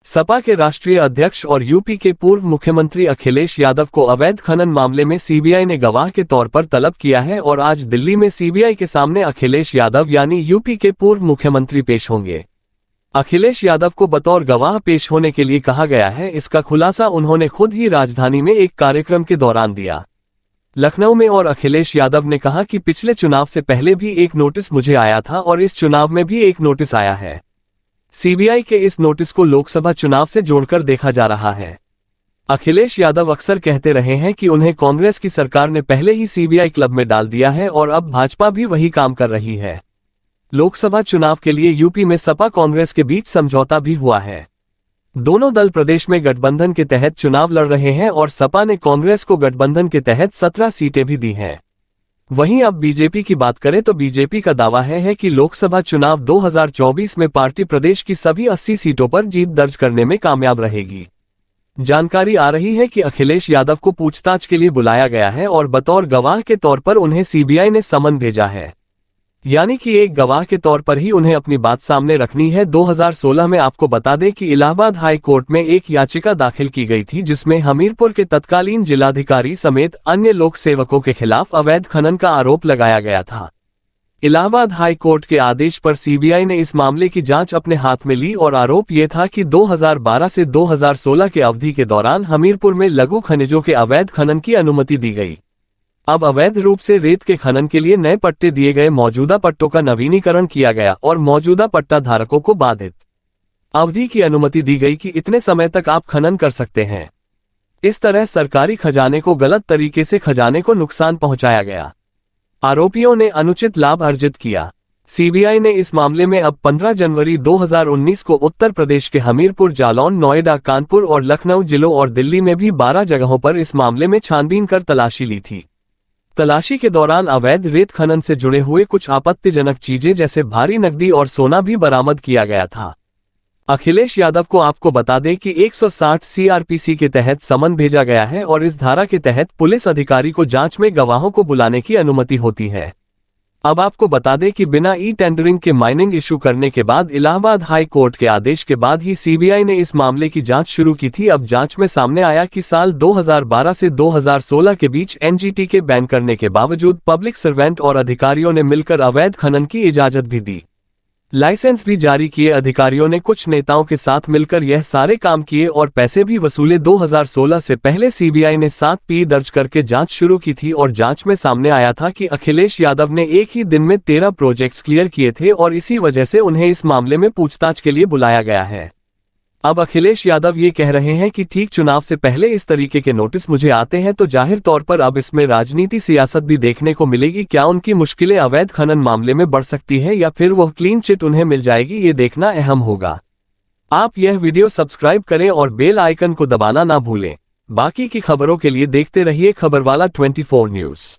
सपा के राष्ट्रीय अध्यक्ष और यूपी के पूर्व मुख्यमंत्री अखिलेश यादव को अवैध खनन मामले में सीबीआई ने गवाह के तौर पर तलब किया है और आज दिल्ली में सीबीआई के सामने अखिलेश यादव यानी यूपी के पूर्व मुख्यमंत्री पेश होंगे। अखिलेश यादव को बतौर गवाह पेश होने के लिए कहा गया है। इसका खुलासा उन्होंने खुद ही राजधानी में एक कार्यक्रम के दौरान दिया, लखनऊ में। और अखिलेश यादव ने कहा कि पिछले चुनाव से पहले भी एक नोटिस मुझे आया था और इस चुनाव में भी एक नोटिस आया है। सीबीआई के इस नोटिस को लोकसभा चुनाव से जोड़कर देखा जा रहा है। अखिलेश यादव अक्सर कहते रहे हैं कि उन्हें कांग्रेस की सरकार ने पहले ही सीबीआई क्लब में डाल दिया है और अब भाजपा भी वही काम कर रही है। लोकसभा चुनाव के लिए यूपी में सपा कांग्रेस के बीच समझौता भी हुआ है। दोनों दल प्रदेश में गठबंधन के तहत चुनाव लड़ रहे हैं और सपा ने कांग्रेस को गठबंधन के तहत 17 सीटें भी दी हैं। वहीं अब बीजेपी की बात करें तो बीजेपी का दावा है कि लोकसभा चुनाव 2024 में पार्टी प्रदेश की सभी 80 सीटों पर जीत दर्ज करने में कामयाब रहेगी। जानकारी आ रही है कि अखिलेश यादव को पूछताछ के लिए बुलाया गया है और बतौर गवाह के तौर पर उन्हें सीबीआई ने समन भेजा है, यानी कि एक गवाह के तौर पर ही उन्हें अपनी बात सामने रखनी है। 2016 में आपको बता दें कि इलाहाबाद हाई कोर्ट में एक याचिका दाखिल की गई थी जिसमें हमीरपुर के तत्कालीन जिलाधिकारी समेत अन्य लोक सेवकों के खिलाफ अवैध खनन का आरोप लगाया गया था। इलाहाबाद हाई कोर्ट के आदेश पर सीबीआई ने इस मामले की जांच अपने हाथ में ली और आरोप ये था कि 2012 से 2016 के अवधि के दौरान हमीरपुर में लघु खनिजों के अवैध खनन की अनुमति दी गई। अब अवैध रूप से रेत के खनन के लिए नए पट्टे दिए गए, मौजूदा पट्टों का नवीनीकरण किया गया और मौजूदा पट्टा धारकों को बाधित अवधि की अनुमति दी गई कि इतने समय तक आप खनन कर सकते हैं। इस तरह सरकारी खजाने को गलत तरीके से खजाने को नुकसान पहुंचाया गया। आरोपियों ने अनुचित लाभ अर्जित किया। सीबीआई ने इस मामले में अब 15 जनवरी 2019 को उत्तर प्रदेश के हमीरपुर, जालौन, नोएडा, कानपुर और लखनऊ जिलों और दिल्ली में भी 12 जगहों पर इस मामले में छानबीन कर तलाशी ली थी। तलाशी के दौरान अवैध रेत खनन से जुड़े हुए कुछ आपत्तिजनक चीजें जैसे भारी नकदी और सोना भी बरामद किया गया था। अखिलेश यादव को आपको बता दें कि 160 सीआरपीसी के तहत समन भेजा गया है और इस धारा के तहत पुलिस अधिकारी को जांच में गवाहों को बुलाने की अनुमति होती है। अब आपको बता दें कि बिना ई टेंडरिंग के माइनिंग इशू करने के बाद इलाहाबाद हाई कोर्ट के आदेश के बाद ही सीबीआई ने इस मामले की जांच शुरू की थी। अब जांच में सामने आया कि साल 2012 से 2016 के बीच एनजीटी के बैन करने के बावजूद पब्लिक सर्वेंट और अधिकारियों ने मिलकर अवैध खनन की इजाजत भी दी, लाइसेंस भी जारी किए। अधिकारियों ने कुछ नेताओं के साथ मिलकर यह सारे काम किए और पैसे भी वसूले। 2016 से पहले सीबीआई ने 7 पी दर्ज करके जांच शुरू की थी और जांच में सामने आया था कि अखिलेश यादव ने एक ही दिन में 13 प्रोजेक्ट्स क्लियर किए थे और इसी वजह से उन्हें इस मामले में पूछताछ के लिए बुलाया गया है। अब अखिलेश यादव ये कह रहे हैं कि ठीक चुनाव से पहले इस तरीके के नोटिस मुझे आते हैं तो जाहिर तौर पर अब इसमें राजनीति सियासत भी देखने को मिलेगी। क्या उनकी मुश्किलें अवैध खनन मामले में बढ़ सकती है या फिर वह क्लीन चिट उन्हें मिल जाएगी, ये देखना अहम होगा। आप यह वीडियो सब्सक्राइब करें और बेल आइकन को दबाना ना भूलें। बाकी की खबरों के लिए देखते रहिए खबरवाला 24 न्यूज़।